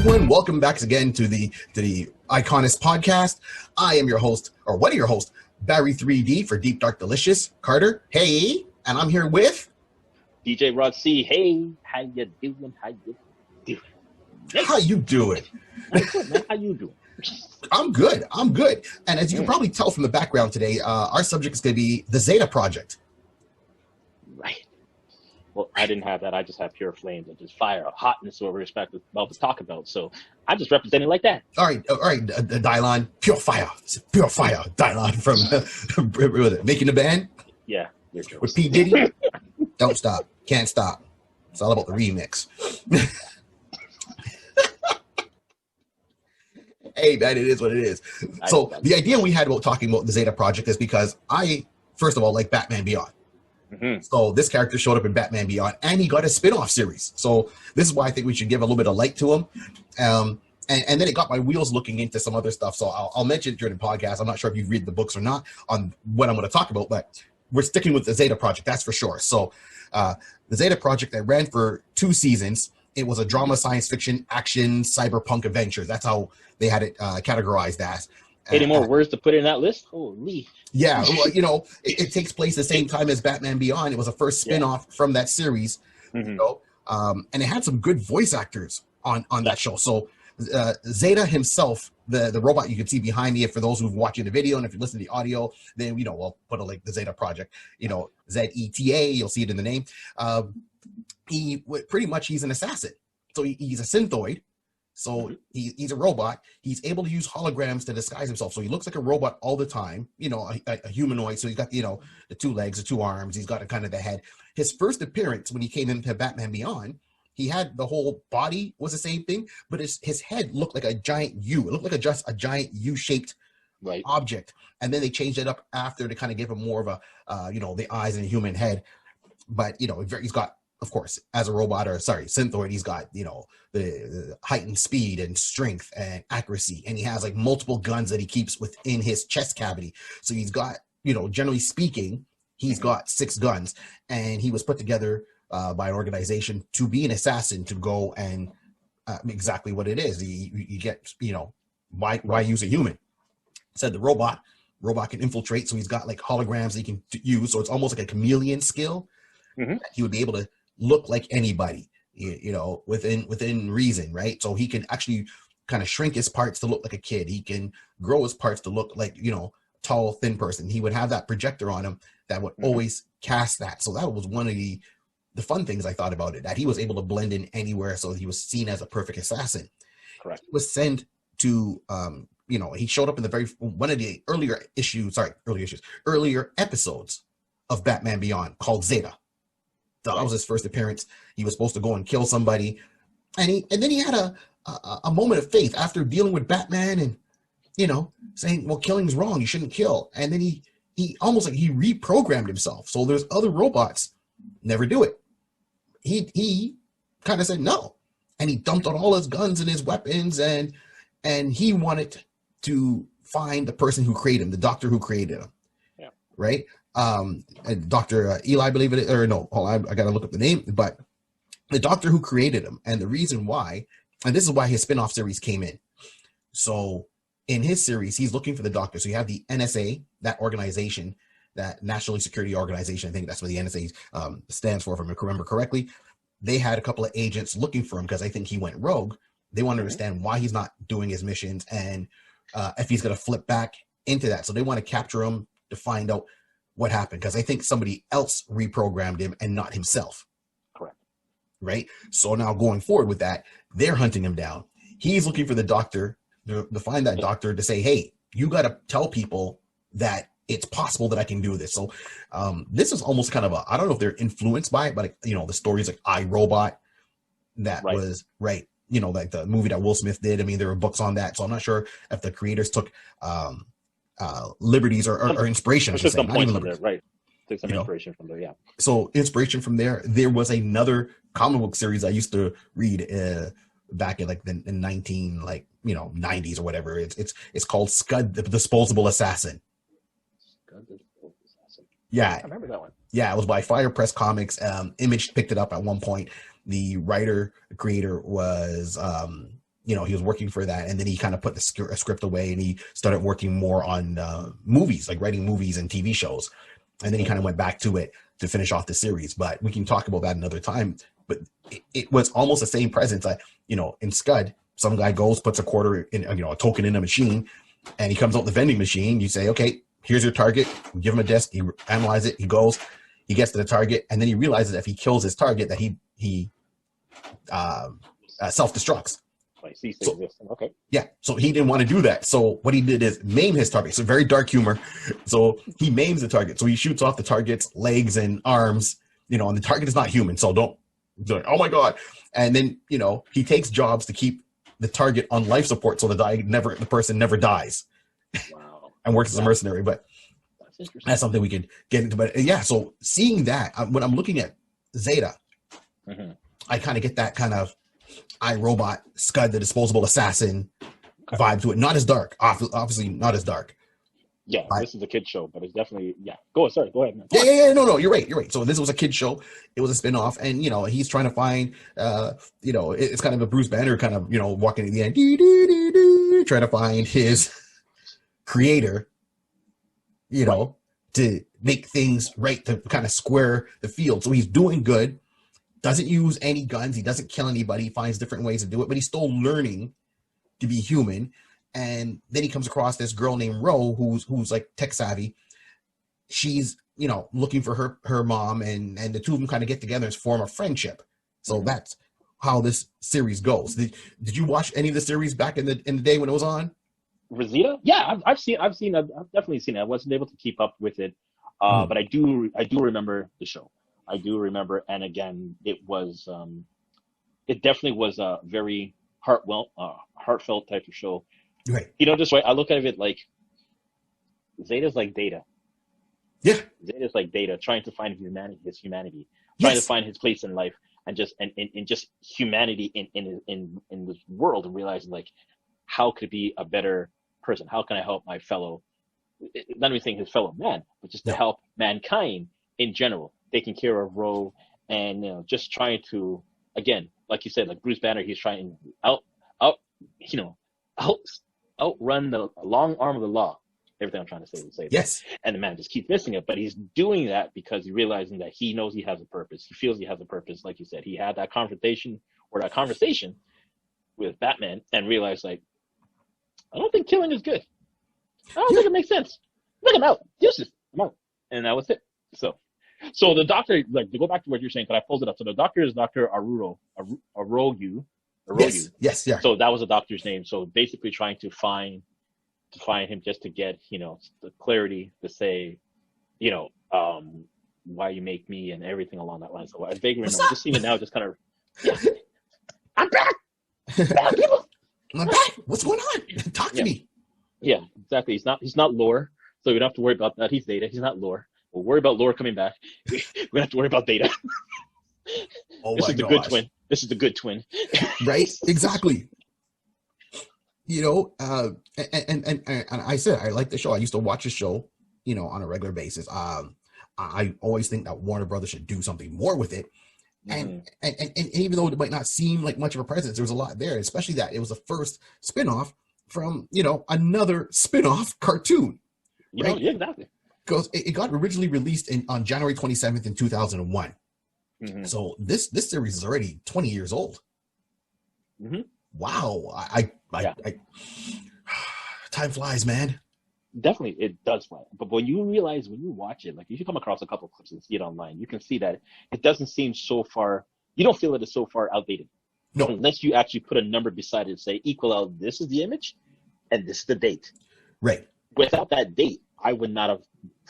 everyone, welcome back again to the Iconist podcast. I am your host, or one of your hosts, Barry 3D for Deep Dark Delicious. Carter, hey, and I'm here with DJ Rod C. Hey, how you doing? How you doing? How you doing? I'm good, man. How you doing? I'm good. And as you can probably tell from the background today, our subject is going to be the Zeta Project. Right. Well, I didn't have that. I just have pure flames and just fire, hotness, what we're about to talk about. So I just represent it like that. All right, Dylon, pure fire, Dylon from Making the Band. Yeah, you're true. With P. Diddy. Don't stop, can't stop. It's all about the remix. Hey, man, it is what it is. So the idea we had about talking about the Zeta Project is because I, first of all, like Batman Beyond. Mm-hmm. So this character showed up in Batman Beyond, and he got a spin-off series. So this is why I think we should give a little bit of light to him. And then it got my wheels looking into some other stuff. So I'll mention it during the podcast. I'm not sure if you've read the books or not on what I'm going to talk about, but we're sticking with the Zeta Project, that's for sure. So the Zeta Project that ran for 2 seasons. It was a drama, science fiction, action, cyberpunk adventure. That's how they had it categorized as. Any more words to put in that list? Holy. Yeah, well, it takes place the same time as Batman Beyond. It was a first spin-off from that series, and it had some good voice actors on that show. So Zeta himself, the robot you can see behind me, for those who've watching the video, and if you listen to the audio, then we'll put a link, the Zeta Project, Zeta, you'll see it in the name. He's an assassin. So he's a synthoid. So he's a robot. He's able to use holograms to disguise himself. So he looks like a robot all the time, a humanoid. So he's got, the 2 legs, the 2 arms. He's got a kind of the head. His first appearance when he came into Batman Beyond, he had the whole body was the same thing, but his head looked like a giant U. It looked like just a giant U-shaped object. And then they changed it up after to kind of give him more of a, the eyes and human head. But, he's got, of course, as a robot synthoid, he's got, the heightened speed and strength and accuracy. And he has like multiple guns that he keeps within his chest cavity. So he's got, generally speaking, he's got 6 guns, and he was put together by an organization to be an assassin, to go and exactly what it is. You get, why use a human? Said the robot can infiltrate. So he's got like holograms that he can use. So it's almost like a chameleon skill. He would be able to look like anybody, within reason, right? So he can actually kind of shrink his parts to look like a kid. He can grow his parts to look like, tall, thin person. He would have that projector on him that would always cast that. So that was one of the fun things I thought about it, that he was able to blend in anywhere. So he was seen as a perfect assassin. Correct. He was sent to, he showed up in one of the earlier episodes of Batman Beyond called Zeta. That was his first appearance. He was supposed to go and kill somebody, and then he had a moment of faith after dealing with Batman and saying, well, killing's wrong, you shouldn't kill. And then he almost like he reprogrammed himself. So there's other robots never do it. He kind of said no, and he dumped out all his guns and his weapons, and he wanted to find the person who created him, the doctor who created him. Yeah. Right. And Dr. Eli, believe it or no, I gotta look up the name, but the doctor who created him, and the reason why, and this is why his spin-off series came in. So in his series, he's looking for the doctor. So you have the NSA, that organization, that National Security Organization, I think that's what the NSA stands for, if I remember correctly. They had a couple of agents looking for him because I think he went rogue. They want to understand why he's not doing his missions, and if he's going to flip back into that. So they want to capture him to find out what happened, because I think somebody else reprogrammed him and not himself. Correct. Right? So now going forward with that, they're hunting him down. He's looking for the doctor to find that doctor to say, hey, you got to tell people that it's possible that I can do this. So this is almost kind of I don't know if they're influenced by it, but the stories like I, Robot, that was like the movie that Will Smith did. I mean, there were books on that. So I'm not sure if the creators took liberties or inspiration. Took some points from there, right? Took some inspiration from there, yeah. So inspiration from there. There was another comic book series I used to read back in like the 90s or whatever. It's called Scud the Disposable Assassin. Scud the Disposable Assassin. Yeah, I remember that one. Yeah, it was by Fire Press Comics. Image picked it up at one point. The creator was you know, he was working for that, and then he kind of put the script away, and he started working more on movies, like writing movies and TV shows, and then he kind of went back to it to finish off the series. But we can talk about that another time. But it was almost the same presence. You know, in Scud, some guy goes, puts a quarter in, you know, a token in a machine, and he comes out the vending machine. You say, okay, here's your target. You give him a disc. He analyzes it. He goes, he gets to the target, and then he realizes that if he kills his target, that he self-destructs. So, okay. Yeah, so he didn't want to do that. So what he did is maim his target. So very dark humor. So he maims the target. So he shoots off the target's legs and arms, you know, and the target is not human. So don't, oh my God. And then, you know, he takes jobs to keep the target on life support so the person never dies. Wow. And works as a mercenary. But that's something we could get into. But yeah, so seeing that, when I'm looking at Zeta, I kind of get that kind of iRobot, Scud, the disposable assassin vibe to it. Not as dark, obviously not as dark. Yeah, this is a kid show, but it's definitely, yeah. Go ahead, man. Yeah, no, you're right. So this was a kid show. It was a spin-off, and, you know, he's trying to find, you know, it's kind of a Bruce Banner kind of, you know, walking at the end, trying to find his creator, you know, to make things right, to kind of square the field. So he's doing good. Doesn't use any guns. He doesn't kill anybody. He finds different ways to do it, but he's still learning to be human. And then he comes across this girl named Ro, who's like tech savvy. She's, you know, looking for her mom, and the two of them kind of get together and form a friendship. So that's how this series goes. Did you watch any of the series back in the day when it was on? Rosita? Yeah, I've definitely seen it. I wasn't able to keep up with it, but I do remember the show. I do remember, and again, it definitely was a very heartfelt type of show. Right. You know, just right. I look at it like Zeta's like Data. Yeah. Zeta's like Data, trying to find his humanity, trying to find his place in life, and just humanity in this world, and realizing like, how could be a better person? How can I help my fellow? Not even saying his fellow man, but just to help mankind in general. Taking care of Ro, and, you know, just trying to, again, like you said, like Bruce Banner, he's trying to outrun the long arm of the law. Everything I'm trying to say. Yes. And the man just keeps missing it, but he's doing that because he's realizing that he knows he has a purpose. He feels he has a purpose. Like you said, he had that conversation with Batman and realized, like, I don't think killing is good. I don't think it makes sense. Look, I'm out. Useless. I'm out. And that was it. So the doctor, like, to go back to what you're saying, because I pulled it up. So the doctor is Dr. Aroyu. Yes, yeah. So that was the doctor's name. So basically trying to find him just to get, you know, the clarity to say, you know, why you make me and everything along that line. So I vaguely remember just seeing it now, just kind of, I'm back. I'm back. What's going on? Talk to me. Yeah, exactly. He's not lore, so we don't have to worry about that. He's Data. He's not lore. We'll worry about lore coming back. We don't have to worry about Data. This is the good twin. This is the good twin. Right? Exactly. You know, and I said I like the show. I used to watch the show, you know, on a regular basis. I always think that Warner Brothers should do something more with it. And even though it might not seem like much of a presence, there was a lot there, especially that it was the first spinoff from, you know, another spinoff cartoon. You know, yeah, exactly. Because it got originally released on January 27th in 2001. So this series is already 20 years old. Wow. I time flies, man. Definitely, it does fly. But when you watch it, like, if you come across a couple of clips and see it online, you can see that it doesn't seem so far, you don't feel it is so far outdated. No. Unless you actually put a number beside it and say, equal out, this is the image, and this is the date. Right. Without that date, I would not have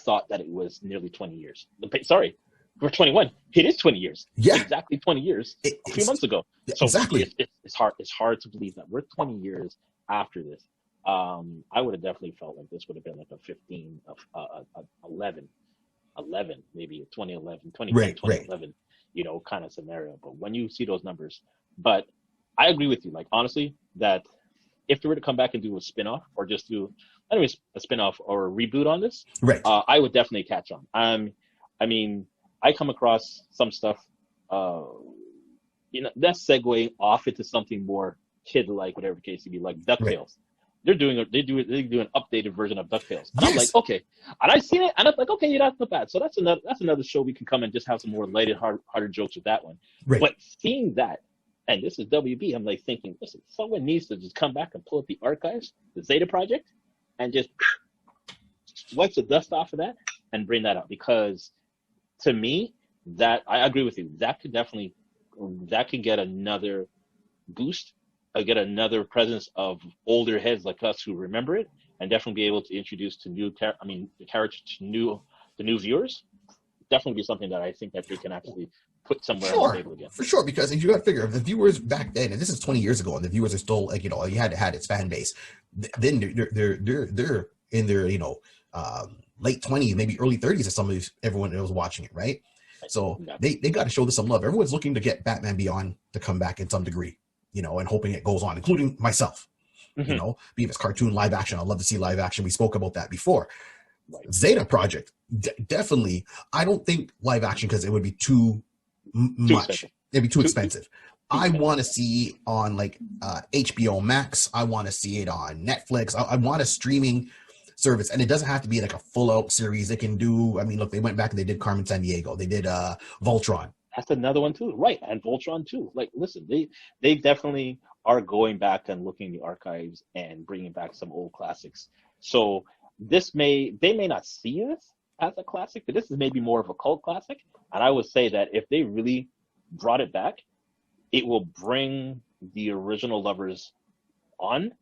thought that it was nearly 20 years. Sorry, we're 21. It is 20 years. Yeah. Exactly 20 years a few months ago. So exactly. It's hard to believe that we're 20 years after this. I would have definitely felt like this would have been like a 15, 11, maybe 2011, 2011, you know, kind of scenario. But when you see those numbers, but I agree with you, like, honestly, that if they were to come back and do a spinoff or just do, anyways, a spinoff or a reboot on this, right? I would definitely catch on. I mean, I come across some stuff, you know, that's segueing off into something more kid like whatever the case may be, like Right. DuckTales. They do an updated version of DuckTales. And I'm like, Yes. okay. And I seen it, and I'm like, okay, yeah, that's not bad. So that's another show we can come and just have some more lighted, harder jokes with that one. Right. But seeing that, and this is WB, I'm like thinking, listen, someone needs to just come back and pull up the archives, the Zeta Project, and just wipe the dust off of that and bring that out. Because to me, that I agree with you. That could get another boost, get another presence of older heads like us who remember it, and definitely be able to introduce to the characters to the new viewers. Definitely be something that I think that they can actually put somewhere on the table again. For sure, because you got to figure, if the viewers back then, and this is 20 years ago, and the viewers are still like, you had its fan base, then they're in their late 20s, maybe early 30s, of everyone that was watching it, right? So they got to show this some love. Everyone's looking to get Batman Beyond to come back in some degree, and hoping it goes on, including myself. Be it it's cartoon, live action. I'd love to see live action. We spoke about that before. Right. Zeta Project, definitely. I don't think live action, because it would be too much. Expensive. It'd be too expensive. I want to see on like HBO Max. I want to see it on Netflix. I want a streaming service, and it doesn't have to be like a full out series. They can do, look, they went back and they did Carmen Sandiego. They did Voltron. That's another one too, right? And Voltron too. Like, listen, they definitely are going back and looking in the archives and bringing back some old classics. So they may not see this as a classic, but this is maybe more of a cult classic. And I would say that if they really brought it back, it will bring the original lovers on,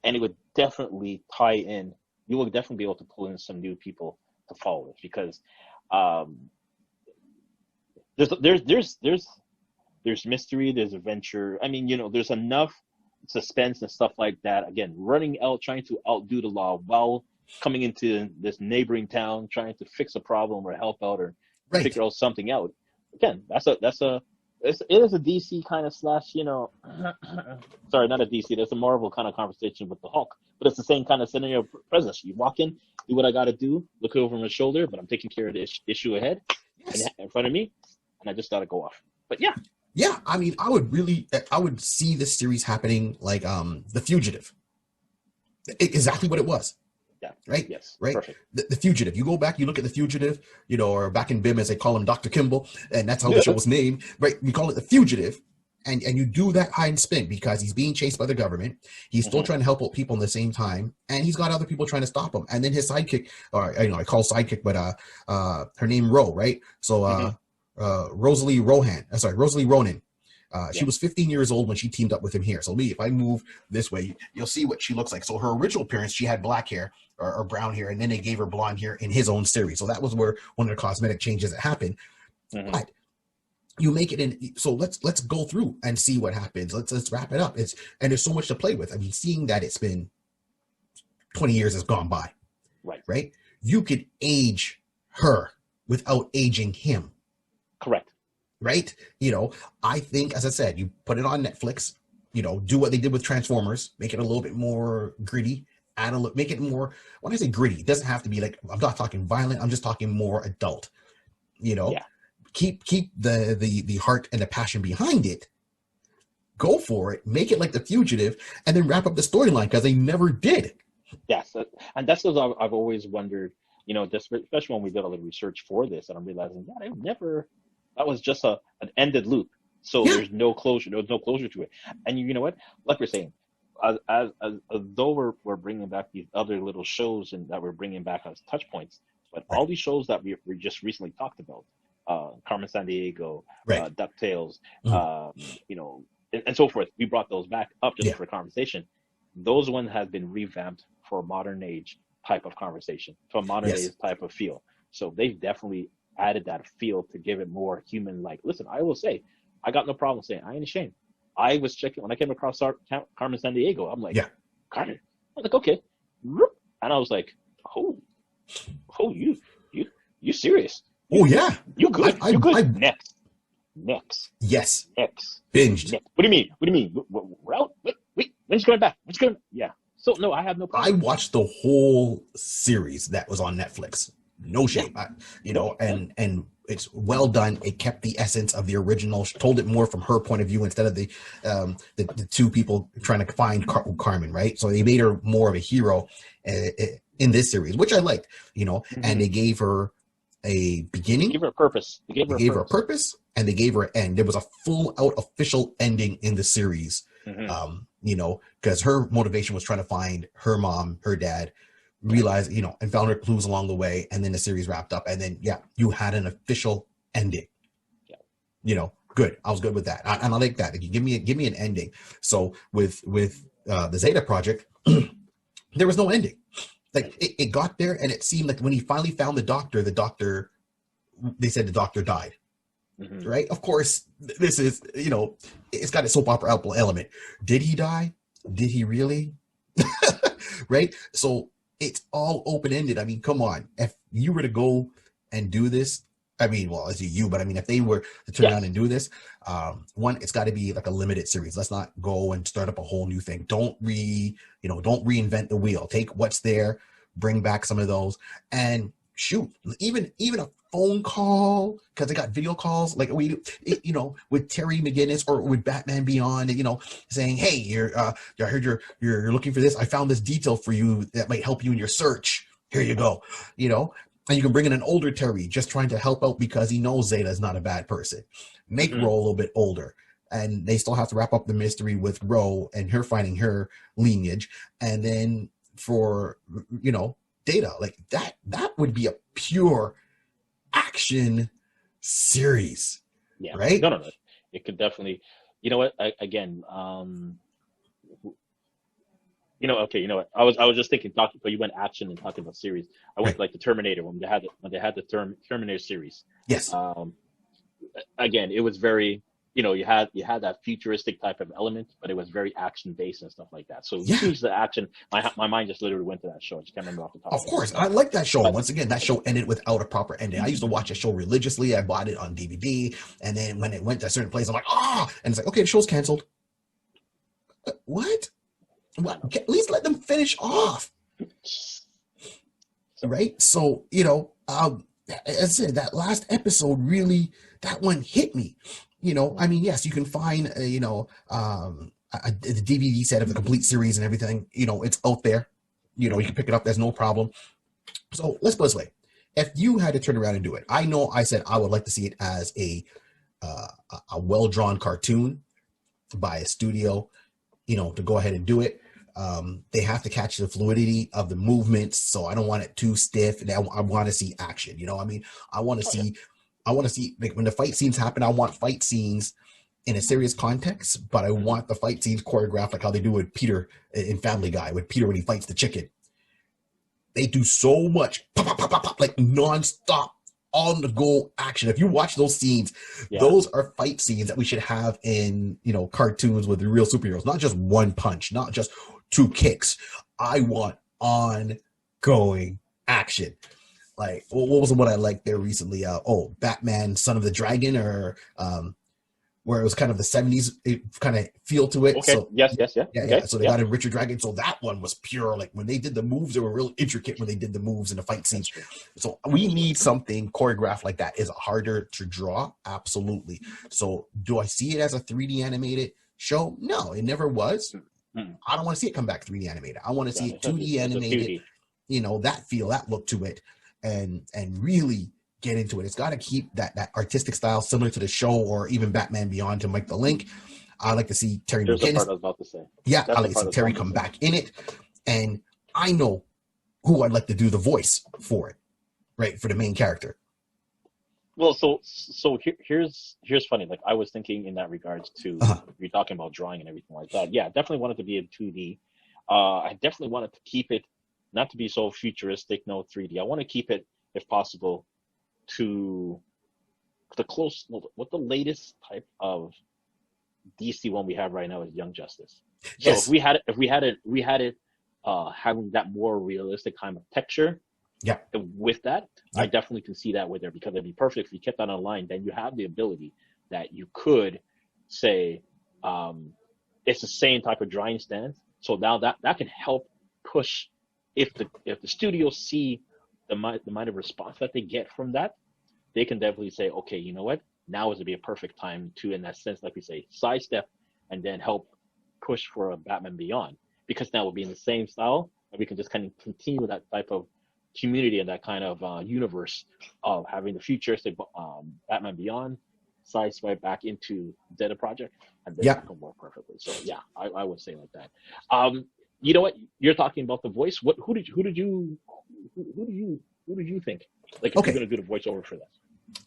and it would definitely tie in. You will definitely be able to pull in some new people to follow it, because there's mystery, there's adventure. There's enough suspense and stuff like that. Again, trying to outdo the law while coming into this neighboring town, trying to fix a problem or help out or figure out something out. Again, it is a DC kind of slash, sorry, not a DC. There's a Marvel kind of conversation with the Hulk, but it's the same kind of scenario presence. You walk in, do what I got to do, look over my shoulder, but I'm taking care of the issue ahead in front of me, and I just got to go off. But yeah. Yeah, I would see this series happening like The Fugitive. Exactly what it was. Yeah. Right? Yes. Right? Perfect. The Fugitive. You go back, you look at The Fugitive, or back in BIM, as they call him, Dr. Kimball, and that's how the show was named, right? We call it The Fugitive, and you do that hide and spin because he's being chased by the government. He's still trying to help out people in the same time, and he's got other people trying to stop him. And then his sidekick, or I call sidekick, but her name Ro, right? So Rosalie Ronan. She was 15 years old when she teamed up with him here. So if I move this way, you'll see what she looks like. So her original appearance, she had black hair or brown hair, and then they gave her blonde hair in his own series. So that was where one of the cosmetic changes that happened. But you make it in. So let's go through and see what happens. Let's wrap it up. And there's so much to play with. Seeing that it's been 20 years has gone by. Right. You could age her without aging him. Correct. Right? I think, as I said, you put it on Netflix, do what they did with Transformers, make it a little bit more gritty, make it more, when I say gritty, it doesn't have to be like, I'm not talking violent, I'm just talking more adult, keep the heart and the passion behind it, go for it, make it like The Fugitive, and then wrap up the storyline, because they never did. Yes, and that's what I've always wondered, especially when we did all the research for this, and I'm realizing, that was just an ended loop. So there's no closure. There was no closure to it. And you know what? Like we're saying, as though we're bringing back these other little shows and that we're bringing back as touch points, but all these shows that we just recently talked about, Carmen Sandiego, DuckTales, and so forth. We brought those back up just for conversation. Those ones have been revamped for a modern age type of conversation, to a modern age type of feel. So they've definitely added that feel to give it more human-like. Listen, I will say, I got no problem saying, I ain't ashamed. I was checking, when I came across Carmen Sandiego, I'm like, Carmen. I was like, okay. And I was like, oh, you serious? Oh, yeah. You good. You good. Next. Yes. Next. Binged. Next. What do you mean? We're out? Wait. When's she coming back? Yeah. So, no, I have no problem. I watched the whole series that was on Netflix. No shame. And it's well done. It kept the essence of the original, told it more from her point of view instead of the two people trying to find Carmen, right? So they made her more of a hero in this series, which I liked, and they gave her a beginning. They gave her a purpose. They gave her a purpose, and they gave her an end. There was a full out official ending in the series, because her motivation was trying to find her mom, her dad, realize, and found her clues along the way, and then the series wrapped up, and then you had an official ending. Good. I was good with that, and I like that. Like, you give me an ending. So with the Zeta Project, there was no ending. Like it got there, and it seemed like when he finally found the doctor, they said the doctor died. Right? Of course, this is, it's got a soap opera element. Did he die? Did he really? Right? So it's all open-ended. I mean, come on. If you were to go and do this, I mean, well, as you, but I mean, if they were to turn around and do this, one, it's got to be like a limited series. Let's not go and start up a whole new thing. Don't reinvent the wheel. Take what's there, bring back some of those, and shoot, even a phone call, because they got video calls like we do, with Terry McGinnis or with Batman Beyond, saying, hey, I heard you're looking for this. I found this detail for you that might help you in your search. Here you go, and you can bring in an older Terry just trying to help out because he knows Zeta is not a bad person. Make Ro a little bit older, and they still have to wrap up the mystery with Ro and her finding her lineage, and then for Data, like that would be a pure action series, right? No. It could definitely, what? Again, okay, what? I was just thinking, but you went action and talking about series. I went like the Terminator when they had the Terminator series. Yes. Again, it was very, you had that futuristic type of element, but it was very action based and stuff like that. So the action, my mind just literally went to that show. I just can't remember off the top. Of course, I like that show. Once again, that show ended without a proper ending. I used to watch that show religiously. I bought it on DVD, and then when it went to a certain place, I'm like, and it's like, okay, the show's canceled. What? At least let them finish off, right? So as I said, that last episode really, that one hit me. I mean, yes, you can find the DVD set of the complete series and everything. It's out there. You can pick it up. There's no problem. So let's put it this way: if you had to turn around and do it, I know I said I would like to see it as a well-drawn cartoon by a studio. To go ahead and do it. They have to catch the fluidity of the movements, so I don't want it too stiff. And I want to see action. I mean, I want to see. I want to see, like, when the fight scenes happen, I want fight scenes in a serious context, but I want the fight scenes choreographed like how they do with Peter in Family Guy, with Peter when he fights the chicken. They do so much pop, pop, pop, pop, pop, like nonstop on the go action. If you watch those scenes, those are fight scenes that we should have in, cartoons with the real superheroes, not just one punch, not just two kicks. I want ongoing action. Like, what was the one I liked there recently? Batman, Son of the Dragon, or where it was kind of the 70s kind of feel to it. Okay. So, yes. Yeah. So they got in Richard Dragon. So that one was pure. Like, when they did the moves, they were real intricate when they did the moves in the fight scenes. So we need something choreographed like that. Is it harder to draw? Absolutely. So do I see it as a 3D animated show? No, it never was. I don't want to see it come back 3D animated. I want to see it 2D animated. That feel, that look to it. And really get into it. It's got to keep that artistic style similar to the show or even Batman Beyond, to make the link. I like to see Terry McGinnis. The part I was about to say. Yeah, I like to see Terry come back in it. And I know who I'd like to do the voice for it, right? For the main character. Well, so here's funny. Like, I was thinking in that regards to, you're talking about drawing and everything like that. Yeah, definitely wanted to be in 2D. I definitely wanted to keep it not to be so futuristic, no 3D. I want to keep it, if possible, to what the latest type of DC one we have right now is Young Justice. So if we had it having that more realistic kind of texture. Yeah. With that, I definitely can see that with there, because it'd be perfect if you kept that online. Then you have the ability that you could say it's the same type of drawing stance. So now that can help push. If the studios see the amount of response that they get from that, they can definitely say, okay, you know what? Now is to be a perfect time to, in that sense, like we say, sidestep and then help push for a Batman Beyond, because now we'll be in the same style and we can just kind of continue that type of community and that kind of universe of having the futuristic Batman Beyond sideswipe back into Zeta Project, and then Yep. it can work perfectly. So yeah, I would say like that. You know what? You're talking about the voice. Who did you think? Like, if Okay. you're gonna do the voiceover for this.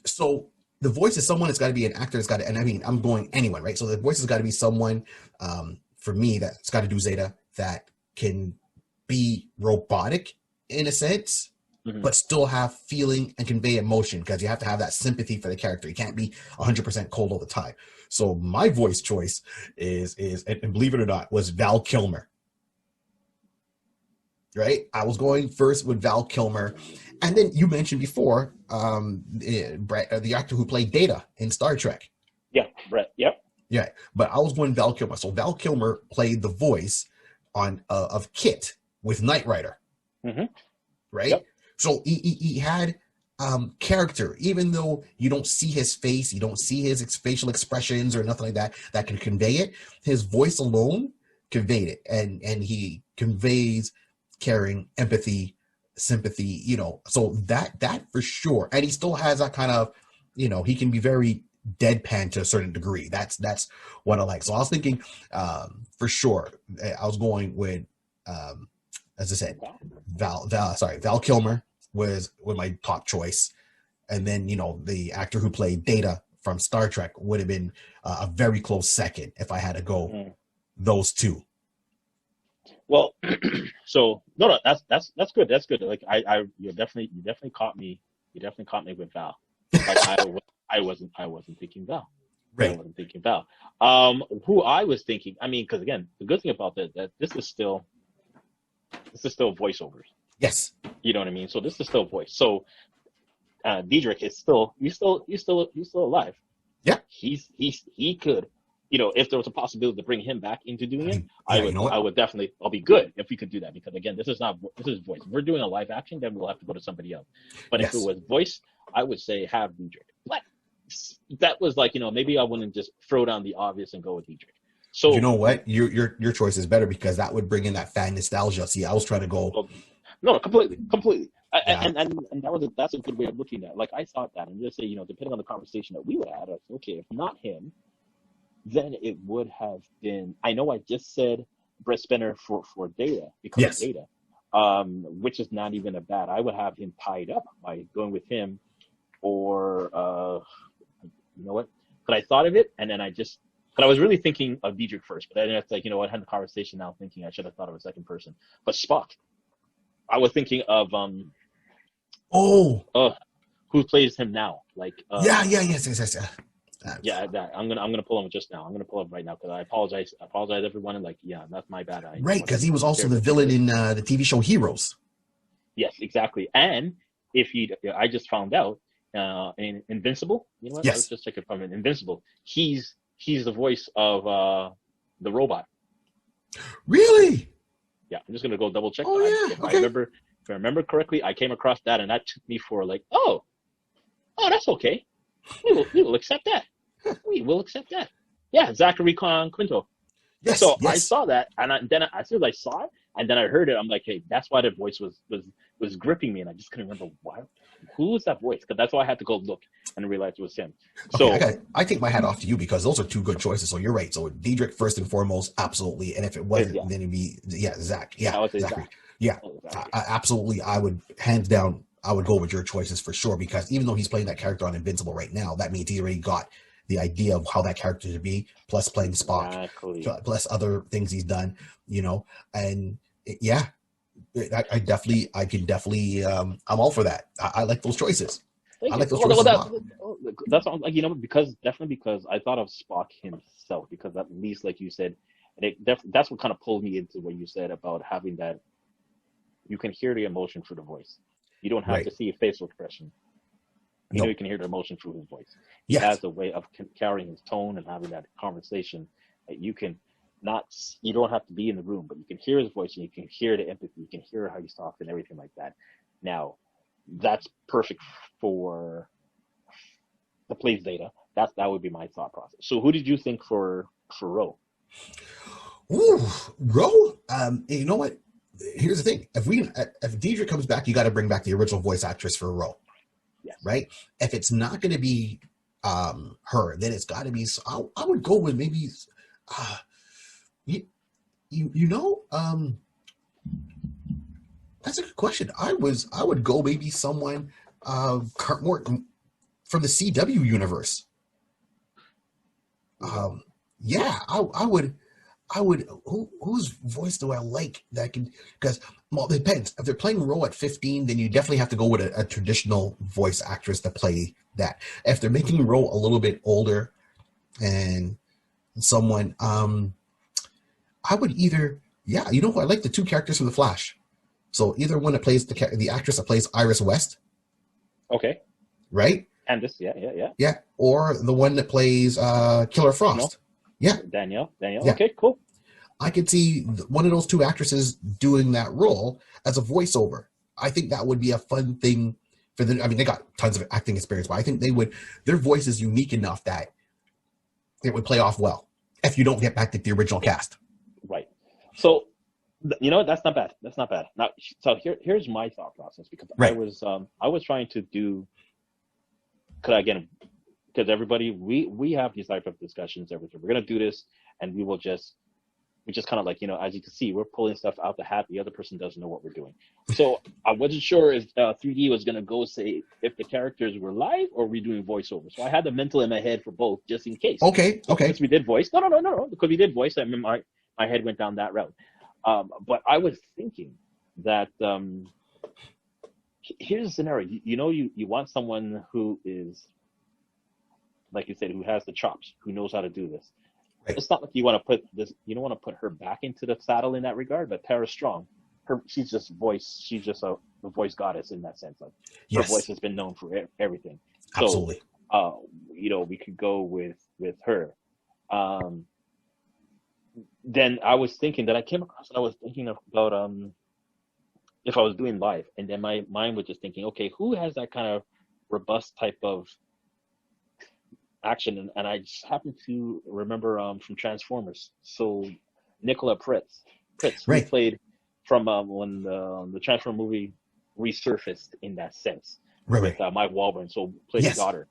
So the voice is someone that's got to be an actor that's got to, and I mean, I'm going anyone, right? So the voice has got to be someone, for me, that's got to do Zeta, that can be robotic in a sense, but still have feeling and convey emotion, because you have to have that sympathy for the character. You can't be 100% cold all the time. So my voice choice is and believe it or not, was Val Kilmer. Right? I was going first with Val Kilmer. And then you mentioned before, the actor who played Data in Star Trek. Yeah, Brett. Yep. Yeah, but I was going Val Kilmer. So Val Kilmer played the voice of Kit with Knight Rider. Right? Yep. So he had character, even though you don't see his face, you don't see his facial expressions or nothing like that, that can convey it. His voice alone conveyed it, and he conveys caring, empathy, sympathy, so that for sure. And he still has that kind of, he can be very deadpan to a certain degree. That's what I like. So I was thinking, for sure, I was going with, as I said, Val Kilmer was my top choice. And then, the actor who played Data from Star Trek would have been a very close second if I had to go those two. Well, so no, that's good. That's good. Like you definitely caught me. You definitely caught me with Val. Like I wasn't thinking Val. Right. I wasn't thinking Val. Who I was thinking. I mean, because again, the good thing about that this is still voiceovers. Yes. You know what I mean? So this is still voice. So Diedrich is still alive. Yeah. He could. If there was a possibility to bring him back into doing it, yeah, I would definitely. I'll be good if we could do that, because again, this is voice. If we're doing a live action, then we'll have to go to somebody else. But if it was voice, I would say have Diedrich. But that was like, maybe I wouldn't just throw down the obvious and go with Diedrich. So you know what, your choice is better, because that would bring in that fan nostalgia. See, I was trying to go. No, completely. Yeah. And that's a good way of looking at it. Like, I thought that, and just say, depending on the conversation that we would have, okay, if not him, then it would have been. I know I just said Brett Spinner for Data, because of Data, which is not even a bad. I would have him tied up by going with him, or you know what? But I thought of it, and then but I was really thinking of Diedrich first. But then it's like, I had the conversation now, thinking I should have thought of a second person. But Spock, I was thinking of who plays him now? Like yes. Yeah, I'm gonna pull him just now. I'm gonna pull him right now, because I apologize everyone, and that's my bad. Right, because he was also the villain in the TV show Heroes. Yes, exactly. And I just found out in Invincible. You know what? Yes. Let's just check it from Invincible. He's the voice of the robot. Really? Yeah, I'm just gonna go double check. Oh yeah. If I remember correctly, I came across that, and that took me for like, oh, that's okay. We will accept that. We will accept that. Yeah, Zachary Quinto. Yes. So yes. I saw that, and then as soon as I saw it, and then I heard it, I'm like, hey, that's why the voice was gripping me, and I just couldn't remember who was that voice, because that's why I had to go look and realize it was him. So I take my hat off to you, because those are two good choices. So you're right. So Diedrich first and foremost, absolutely. And if it wasn't, then it'd be Zach. Yeah, Zachary. Yeah, absolutely. I would, hands down, I would go with your choices for sure, because even though he's playing that character on Invincible right now, that means he already got the idea of how that character should be, plus playing Spock, plus other things he's done, and I can definitely, I'm all for that. I like those choices. I like those choices a lot. That's like, because I thought of Spock himself, because at least, like you said, that's what kind of pulled me into what you said about having that. You can hear the emotion through the voice. You don't have to see a facial expression. You can hear the emotion through his voice. He has a way of carrying his tone and having that conversation that you don't have to be in the room, but you can hear his voice, and you can hear the empathy. You can hear how he's talking and everything like that. Now, that's perfect for that plays Zeta. That would be my thought process. So who did you think for Ro? Ooh, Ro. You know what? Here's the thing: if Deidre comes back, you got to bring back the original voice actress for Ro. Yes. Right? If it's not going to be her, then it's got to be. I would go with maybe. You know, that's a good question. I would go maybe someone more from the CW universe. Yeah, I would. Whose voice do I like that can? Because well, it depends. If they're playing Ro at 15, then you definitely have to go with a traditional voice actress to play that. If they're making Ro a little bit older, and someone, I would either. Yeah, you know what? I like the two characters from The Flash. So either one that plays the actress that plays Iris West. Okay. Right. And this, yeah. Yeah, or the one that plays Killer Frost. No. Yeah. Danielle. Yeah. Okay, cool. I could see one of those two actresses doing that role as a voiceover. I think that would be a fun thing for them. I mean, they got tons of acting experience, but I think their voice is unique enough that it would play off well if you don't get back to the original cast. Right. So, you know, that's not bad. Now, so here's my thought process, because right. I was trying to do, because everybody, we have these type of discussions every time. We're going to do this, and we just kind of like, you know, as you can see, we're pulling stuff out the hat. The other person doesn't know what we're doing. So I wasn't sure if 3D was going to go say if the characters were live or we doing voiceover. So I had the mental in my head for both, just in case. Okay. Because we did voice. No. Because we did voice. I mean, my head went down that route. But I was thinking that here's a scenario. You want someone who is, like you said, who has the chops, who knows how to do this. Right. It's not like you don't want to put her back into the saddle in that regard, but Tara Strong, she's just a voice goddess in that sense. Like, yes. Her voice has been known for everything. Absolutely. So, we could go with her. Then I was thinking that I came across and I was thinking about if I was doing live, and then my mind was just thinking, okay, who has that kind of robust type of action? And I just happened to remember from Transformers. So Nicola Pritz, right. who played from when the Transformer movie resurfaced in that sense, right. with Mike Wahlberg. So played yes. his daughter.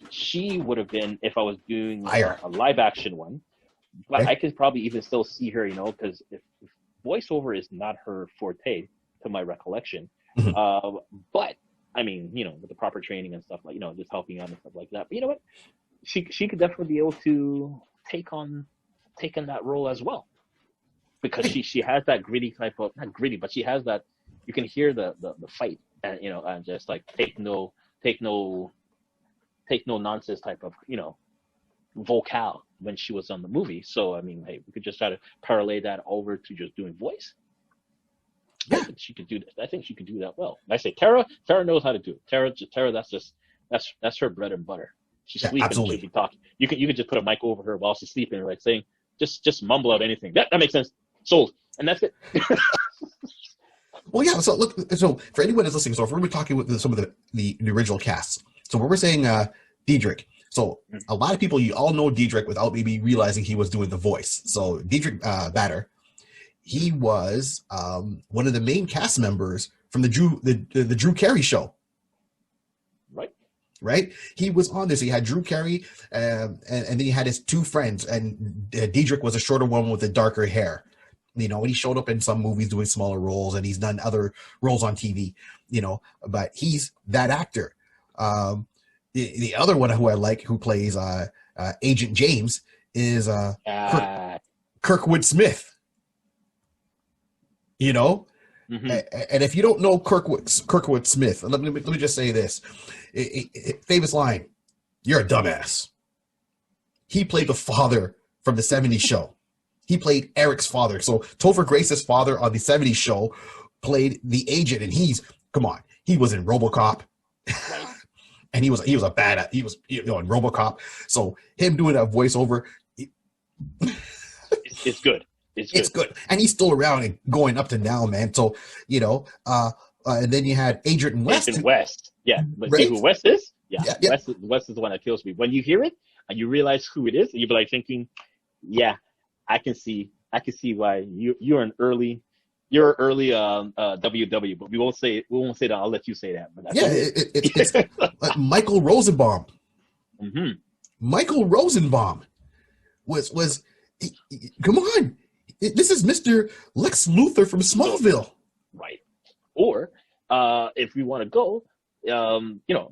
She would have been, if I was doing a live action one. But right. I could probably even still see her, because if voiceover is not her forte, to my recollection. Mm-hmm. But I mean, with the proper training and stuff, like, just helping out and stuff like that. But you know what? She could definitely be able to take on that role as well, because she has that gritty type of, not gritty, but she has that, you can hear the fight, and and just like take no nonsense type of vocal when she was on the movie. So I mean, hey, we could just try to parlay that over to just doing voice. Yeah. I think she could do that well. I say Tara knows how to do it. Tara, that's her bread and butter. She's sleeping, absolutely. She'll be talking. You could just put a mic over her while she's sleeping, like saying, just mumble out anything. That makes sense. Sold. And that's it. Well, yeah. So for anyone that's listening, so if we're talking with some of the original casts, so when we're saying Diedrich, so a lot of people, you all know Diedrich without maybe realizing he was doing the voice. So Diedrich Bader, he was one of the main cast members from the Drew Carey show. Right? He was on this. He had Drew Carey, and then he had his two friends, and Diedrich was a shorter one with the darker hair. And he showed up in some movies doing smaller roles, and he's done other roles on TV, but he's that actor. The other one who I like, who plays Agent James, is Kirkwood Smith. Mm-hmm. And if you don't know Kirkwood Smith, let me just say this. Famous line, "You're a dumbass." He played the father from the 70s show. He played Eric's father. So Topher Grace's father on the 70s show played the agent, and he was in RoboCop. Right. And he was in RoboCop. So him doing that voiceover, it's good. It's good. And he's still around and going up to now, man. So, and then you had Adrian West. West. Yeah. But right? See who West is? Yeah, Yeah. Wes is the one that kills me. When you hear it and you realize who it is, and you'll be like thinking, yeah, I can see why you're early WW, but we won't say that. I'll let you say that. But that's Yeah, okay. it's Michael Rosenbaum. Hmm. Michael Rosenbaum was come on. This is Mr. Lex Luthor from Smallville. Right. Or if we want to go,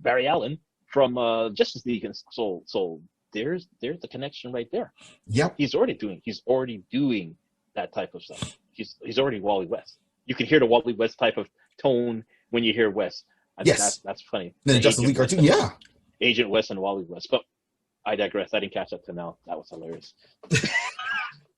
Barry Allen from Justice League, and so there's the connection right there. Yep. He's already doing that type of stuff. He's already Wally West. You can hear the Wally West type of tone when you hear West. I think Yes. that's funny. Then the Justice League cartoon, yeah. Agent West and Wally West. But I digress. I didn't catch up to now. That was hilarious.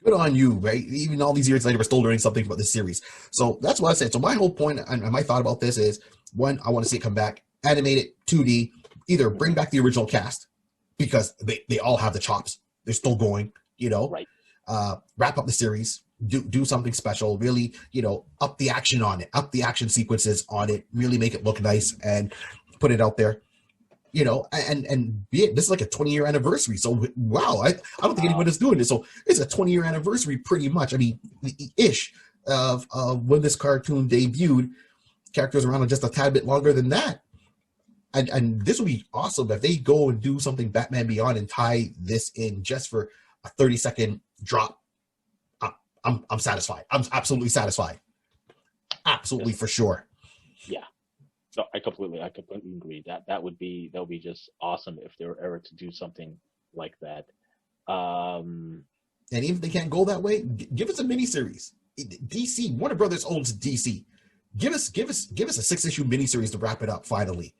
Good on you, right? Even all these years later, we're still learning something about this series. So that's what I said. So my whole point and my thought about this is, one, I want to see it come back, animated 2D, either bring back the original cast, because they all have the chops. They're still going, Right. Wrap up the series, do something special, really, up the action on it, up the action sequences on it, really make it look nice and put it out there. And be it, this is like a 20-year anniversary. So wow, I don't think anyone is doing this. So it's a 20-year anniversary, pretty much. I mean, ish of when this cartoon debuted. Characters around just a tad bit longer than that. And this would be awesome if they go and do something Batman Beyond and tie this in just for a 30-second drop. I'm satisfied. I'm absolutely satisfied. Absolutely, yes. For sure. Yeah. No, I completely agree. That would be just awesome if they were ever to do something like that. And even if they can't go that way, give us a miniseries. DC, Warner Brothers owns DC. Give us a 6-issue miniseries to wrap it up finally,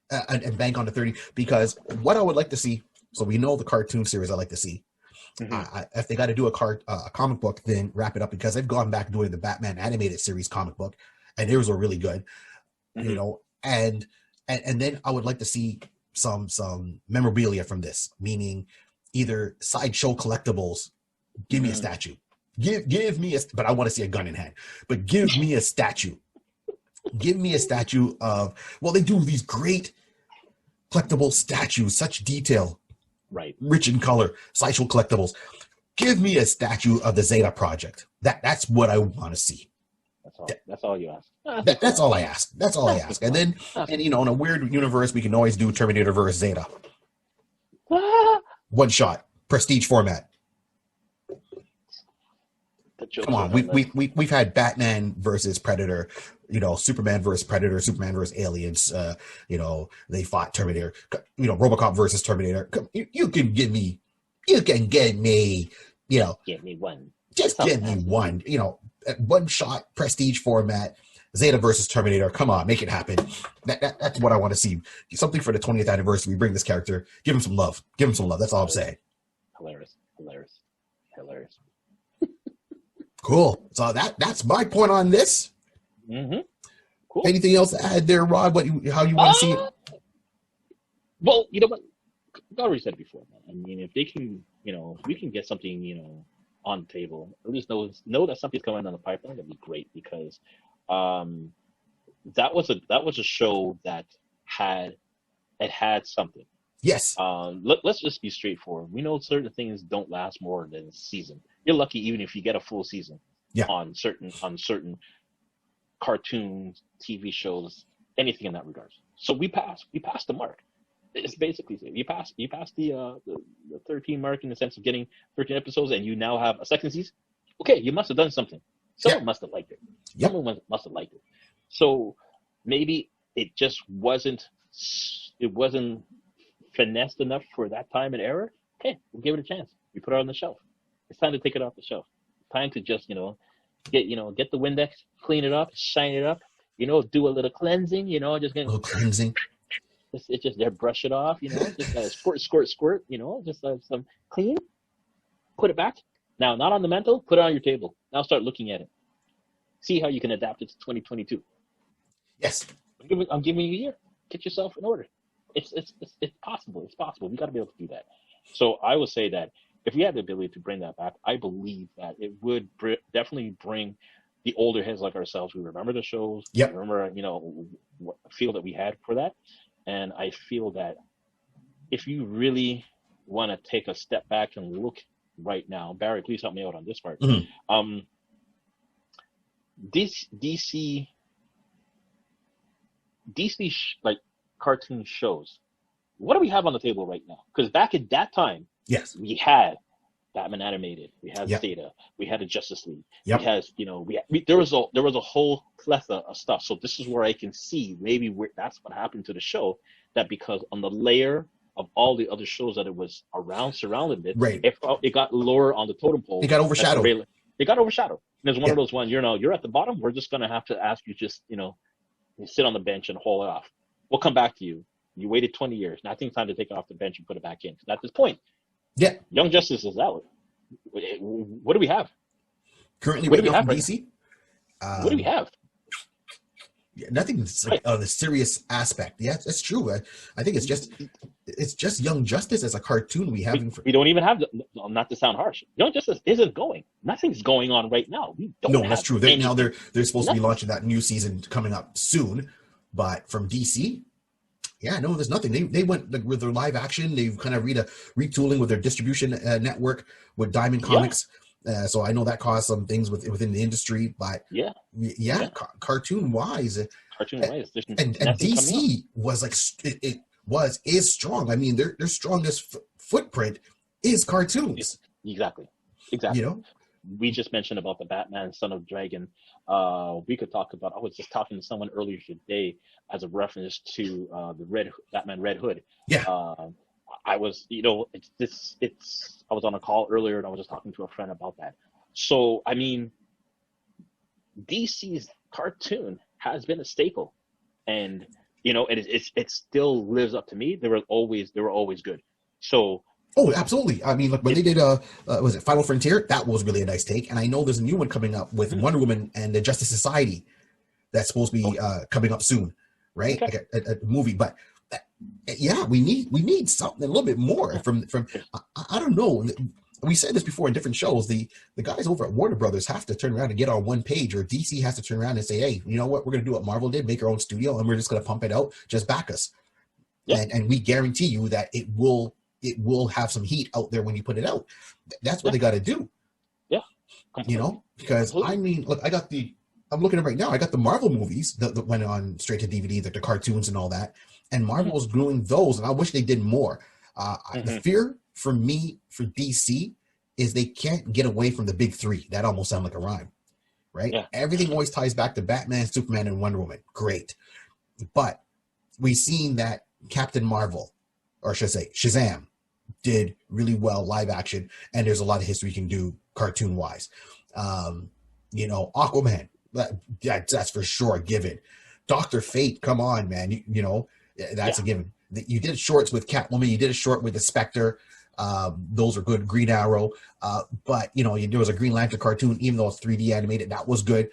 and bank on the 30. Because what I would like to see, so we know the cartoon series I like to see. Mm-hmm. If they got to do a comic book, then wrap it up, because they've gone back doing the Batman animated series comic book, and theirs were really good. Mm-hmm. And then I would like to see some memorabilia from this, meaning either sideshow collectibles. Give me a statue. Give me but I want to see a gun in hand. But give me a statue. Give me a statue of, they do these great collectible statues, such detail, right? Rich in color, sideshow collectibles. Give me a statue of the Zeta Project. That's what I want to see. That's all you ask. That's all I ask. That's all I ask. And then, in a weird universe, we can always do Terminator versus Zeta. One shot, prestige format. Come on, we've had Batman versus Predator, Superman versus Predator, Superman versus aliens. They fought Terminator. RoboCop versus Terminator. You can get me. Give me one. Just give me one. One shot, prestige format. Zeta versus Terminator. Come on, make it happen. That's what I want to see. Something for the 20th anniversary. Bring this character. Give him some love. That's all I'm saying. Hilarious. Cool. So that's my point on this. Mm-hmm. Cool. Anything else to add there, Rod? How you want to see it? Well, you know what? I already said before, man. I mean, if they can, if we can get something, on the table, at least know that something's coming down the pipeline, that'd be great, because that was a show that had something. Yes. Let's just be straightforward. We know certain things don't last more than a season. You're lucky even if you get a full season. Yeah. On certain cartoons, TV shows, anything in that regard. So we passed the mark. It's basically you passed the 13 mark, in the sense of getting 13 episodes, and you now have a second season. Okay, you must have done something. Someone must have liked it. Yep. Someone must have liked it. So maybe it just wasn't finessed enough for that time and era. Okay, we'll give it a chance. We put it on the shelf. It's time to take it off the shelf. Time to just, get the Windex, clean it up, shine it up, do a little cleansing, just get a little cleansing. It's just there, brush it off, just squirt, just some clean. Put it back. Now, not on the mantle, put it on your table. Now start looking at it. See how you can adapt it to 2022. Yes. I'm giving you a year. Get yourself in order. It's possible. It's possible. We got to be able to do that. So I would say that if we had the ability to bring that back, I believe that it would definitely bring the older heads like ourselves who remember the shows, yep. remember, what feel that we had for that. And I feel that if you really want to take a step back and look right now, Barry, please help me out on this part. Mhm. This DC like cartoon shows. What do we have on the table right now? Because back at that time, Yes. we had Batman animated, we had Yep. Zeta, we had the Justice League, Yep. we had there was a whole plethora of stuff. So this is where I can see maybe that's what happened to the show, that because on the layer of all the other shows that it was surrounded with, Right. it got lower on the totem pole. It got overshadowed. It got overshadowed. And it's one Yeah. of those ones, you're at the bottom. We're just gonna have to ask you just you sit on the bench and haul it off. We'll come back to you. You waited 20 years. Now I think it's time to take it off the bench and put it back in. Because at this point, Yeah. Young Justice is out. What do we have? Currently, What right do we now have from right DC, What do we have? nothing like on the serious aspect. Yeah, that's true. I think it's just Young Justice as a cartoon we have. We don't even have not to sound harsh. Young Justice isn't going. Nothing's going on right now. We don't. No, that's true. Now they're supposed to be Nothing. launching that new season coming up soon, but from DC, yeah, no, there's nothing. They went with their live action. They've kind of retooling with their distribution network with Diamond Comics. So I know that caused some things within the industry, but cartoon wise, and DC was like is strong. I mean, their strongest footprint is cartoons. Exactly. We just mentioned about the Batman Son of Dragon. We could talk about. I was just talking to someone earlier today as a reference to the Batman Red Hood. Yeah. I was, I was on a call earlier and I was just talking to a friend about that. So, I mean, DC's cartoon has been a staple, and it still lives up to me. They were always good. So. Oh, absolutely. I mean, look, when they did, was it Final Frontier? That was really a nice take. And I know there's a new one coming up with Wonder Woman and the Justice Society that's supposed to be coming up soon, right? Okay. Like a movie, but. Yeah, we need something a little bit more from. I don't know. We said this before in different shows. The guys over at Warner Brothers have to turn around and get on one page, or DC has to turn around and say, "Hey, you know what? We're going to do what Marvel did, make our own studio, and we're just going to pump it out. Just back us, and we guarantee you that it will have some heat out there when you put it out. That's what they got to do. Yeah, completely. Because I mean, look, I'm looking at it right now. I got the Marvel movies that went on straight to DVD, the cartoons and all that. And Marvel was doing those, and I wish they did more. The fear for me for DC is they can't get away from the big three. That almost sounds like a rhyme, right? Yeah. Everything always ties back to Batman, Superman, and Wonder Woman. Great. But we've seen that Captain Marvel, or should I say Shazam, did really well live action, and there's a lot of history you can do cartoon-wise. Aquaman, that's for sure a given. Dr. Fate, come on, man. That's a given. You did shorts with Catwoman. You did a short with the Spectre. Those are good. Green Arrow. But there was a Green Lantern cartoon, even though it's 3D animated. That was good.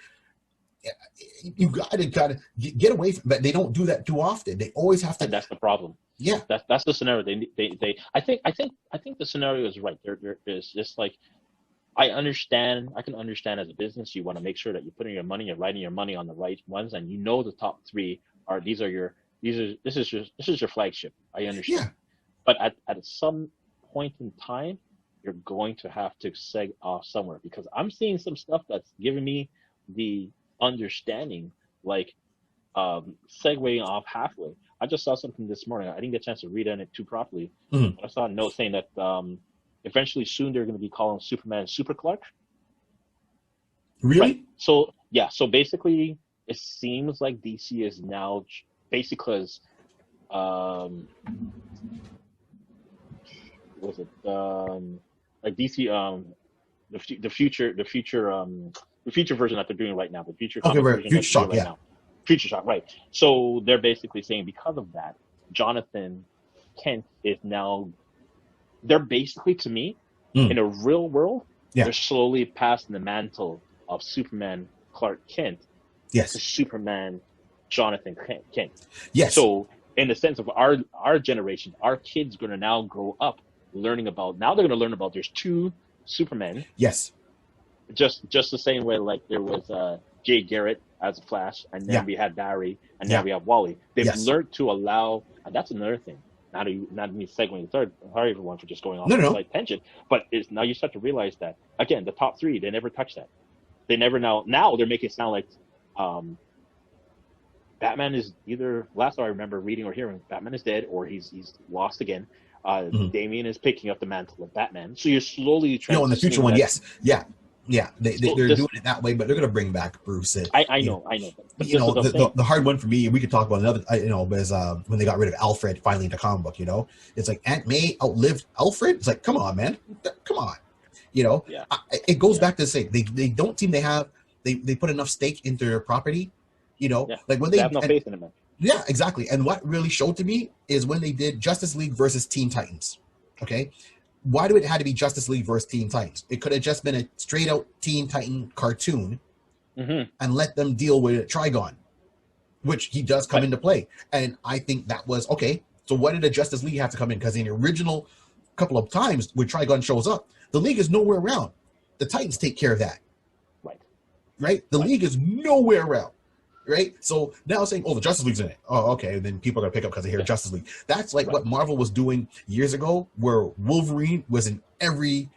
You got to kind of get away from. But they don't do that too often. They always have to. And that's the problem. Yeah, that's the scenario. They. I think the scenario is right. There is just like. I can understand as a business, you want to make sure that you're putting your money, you're writing your money on the right ones, and the top three this is your flagship. I understand. Yeah. But at some point in time, you're going to have to seg off somewhere, because I'm seeing some stuff that's giving me the understanding, like segueing off halfway. I just saw something this morning. I didn't get a chance to read on it too properly. Mm-hmm. I saw a note saying that eventually soon they're going to be calling Superman Super Clark. Really? Right. So yeah. So basically, it seems like DC is now basically because like DC the future version that they're doing right now, the future right. Future Shock, right now. Future Shock, right? So they're basically saying because of that, Jonathan Kent is now. They're basically, to me, in a real world, they're slowly passing the mantle of Superman Clark Kent to Superman Jonathan Kent. Yes. So in the sense of our generation, our kids going to now grow up learning about. Now they're going to learn about there's two Supermen. Yes. Just the same way like there was Jay Garrett as Flash, and then we had Barry, and now we have Wally. They've learned to allow. And that's another thing. not me segueing the third. Sorry, everyone, for just going off No, on no, a no. slight tangent. But is now you start to realize that again, the top three, they never touch that. They never now they're making it sound like Batman is either, last I remember reading or hearing, Batman is dead or he's lost again. Mhm. Damien is picking up the mantle of Batman. So you're slowly transitioning. No, in the future one, yes, yeah. They're this, doing it that way, but they're going to bring back Bruce. And, I know. But you this know, is the thing. the hard one for me, we could talk about another, you know, is when they got rid of Alfred finally in the comic book, you know, it's like Aunt May outlived Alfred. It's like, come on, man, come on, you know. Yeah. It goes back to the same. They don't seem to have they put enough stake into their property, you know, like when they have no faith in him. Yeah, exactly. And what really showed to me is when they did Justice League versus Teen Titans. Okay, why do it had to be Justice League versus Teen Titans? It could have just been a straight out Teen Titan cartoon, and let them deal with Trigon, which he does come into play. And I think that was okay. So why did the Justice League have to come in? Because in the original couple of times when Trigon shows up, the League is nowhere around. The Titans take care of that. Right? The League is nowhere around. Right? So now saying, oh, the Justice League's in it. Oh, okay. Then people are going to pick up because they hear Justice League. That's like what Marvel was doing years ago, where Wolverine was in every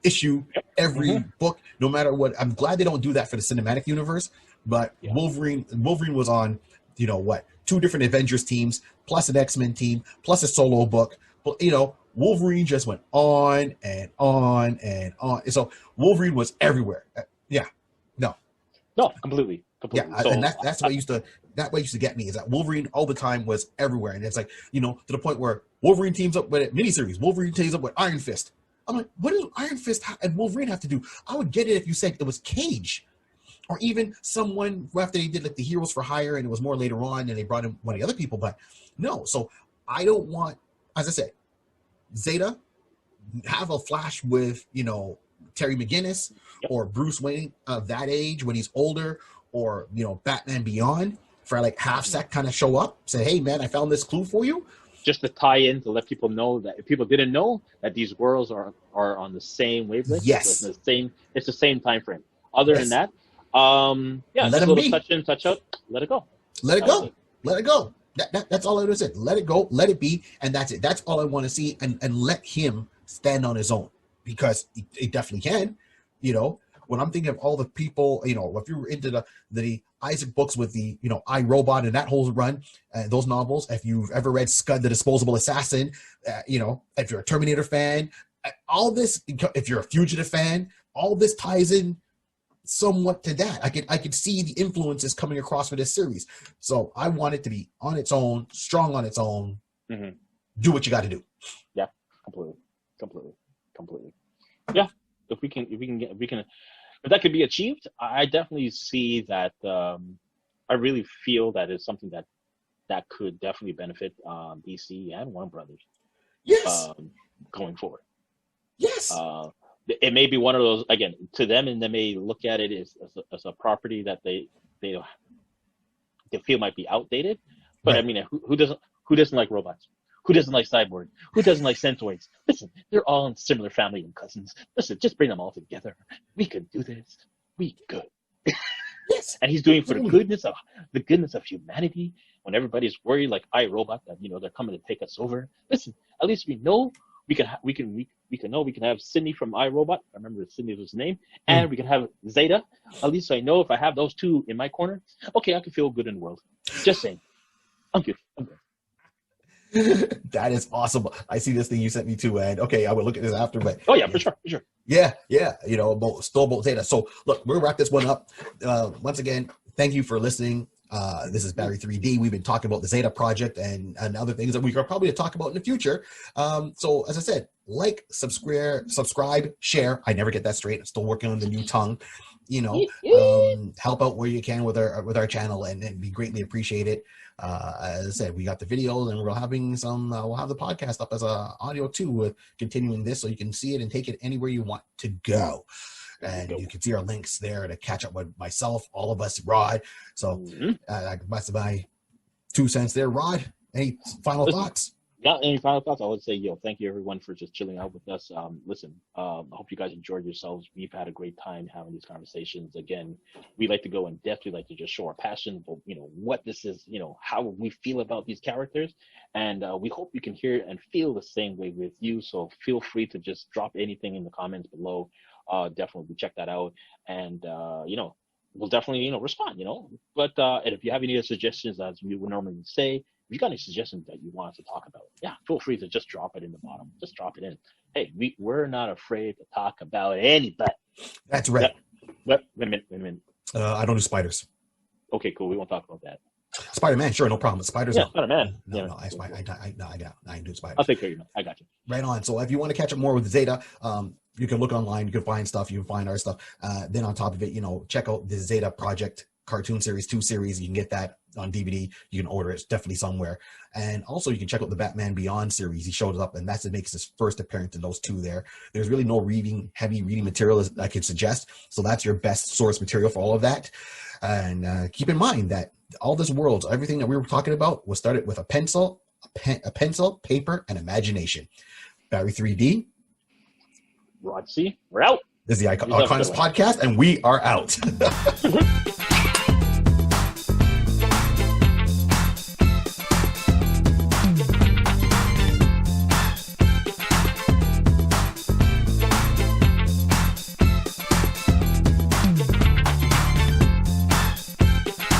issue, every book, no matter what. I'm glad they don't do that for the cinematic universe, but Wolverine was on, you know what, 2 different Avengers teams, plus an X-Men team, plus a solo book. But, you know, Wolverine just went on and on and on. And so Wolverine was everywhere. No, completely. Yeah, so, and that's what used to get me, is that Wolverine all the time was everywhere, and it's like, you know, to the point where Wolverine teams up with miniseries. Wolverine teams up with Iron Fist. I'm like, what does Iron Fist and Wolverine have to do? I would get it if you said it was Cage, or even someone after they did like the Heroes for Hire, and it was more later on, and they brought in one of the other people. But no, so I don't want, as I said, Zeta have a Flash with, you know, Terry McGinnis or Bruce Wayne of that age when he's older, or, you know, Batman Beyond, for like half sec kind of show up, say, hey man, I found this clue for you. Just to tie in, to let people know that if people didn't know that these worlds are on the same wavelength. Yes. It's the same time frame. Other than that, let just them a little be. Touch in, touch out, let it go. Let it go. That's all I would say. Let it go, let it be, and that's it. That's all I want to see, and let him stand on his own, because he definitely can. You know, when I'm thinking of all the people, you know, if you were into the Isaac books with the, you know, I, Robot and that whole run, those novels, if you've ever read Scud the Disposable Assassin, you know, if you're a Terminator fan, all this, if you're a Fugitive fan, all this ties in somewhat to that. I could see the influences coming across for this series. So I want it to be on its own, strong on its own. Do what you got to do. Yeah, completely. Yeah, if that could be achieved, I definitely see that. I really feel that is something that could definitely benefit DC and Warner Brothers. Yes. Going forward. Yes. It may be one of those, again, to them, and they may look at it as a property that they feel might be outdated. But I mean, who doesn't like robots? Who doesn't like Cyborg? Who doesn't like Centoids? Listen, they're all in similar family and cousins. Listen, just bring them all together. We could do this. We could. Yes. And he's doing for the goodness of humanity. When everybody's worried, like iRobot, that, you know, they're coming to take us over. Listen, at least we know we can have Sydney from iRobot. I remember Sydney was his name, and we can have Zeta. At least I know if I have those two in my corner, okay, I can feel good in the world. Just saying, I'm good. That is awesome. I see this thing you sent me too, and okay, I will look at this after. But for sure. Yeah, you know, about Zeta. So look, we'll wrap this one up. Once again, thank you for listening. This is Barry 3D. We've been talking about the Zeta Project and other things that we are probably to talk about in the future. So as I said, like, subscribe, share. I never get that straight. I'm still working on the new tongue. You know, help out where you can with our channel, and be greatly appreciated. As I said, we got the videos, and we're having some. We'll have the podcast up as a audio too, with continuing this, so you can see it and take it anywhere you want to go. And you can see our links there to catch up with myself, all of us, Rod. So that's my 2 cents there, Rod. Any final thoughts? Yeah, any final thoughts? I would say, thank you everyone for just chilling out with us. Listen, I hope you guys enjoyed yourselves. We've had a great time having these conversations. Again, we like to go in depth. We like to just show our passion, but what this is, how we feel about these characters, and we hope you can hear and feel the same way with you. So feel free to just drop anything in the comments below. Definitely check that out, and we'll definitely respond. But and if you have any other suggestions, as we would normally say. If you got any suggestions that you want us to talk about, yeah, feel free to just drop it in the bottom. Just drop it in. Hey, we're not afraid to talk about anybody. That's right. Wait a minute. I don't do spiders. Okay, cool. We won't talk about that. Spider-Man, sure, no problem. Spiders, yeah, no. Spider-Man. No, I ain't doing spiders. I'll take care of you. I got you. Right on. So if you want to catch up more with Zeta, you can look online. You can find stuff. You can find our stuff. Then on top of it, check out the Zeta Project cartoon series, 2 series. You can get that on DVD. You can order it. It's definitely somewhere. And also you can check out the Batman Beyond series. He showed up, and that's what makes his first appearance in those 2 there. There's really no heavy reading material I could suggest. So that's your best source material for all of that. And keep in mind that all this world, everything that we were talking about was started with a pencil, paper, and imagination. Barry 3D. Rod C. We're out. This is the Iconics Podcast, and we are out.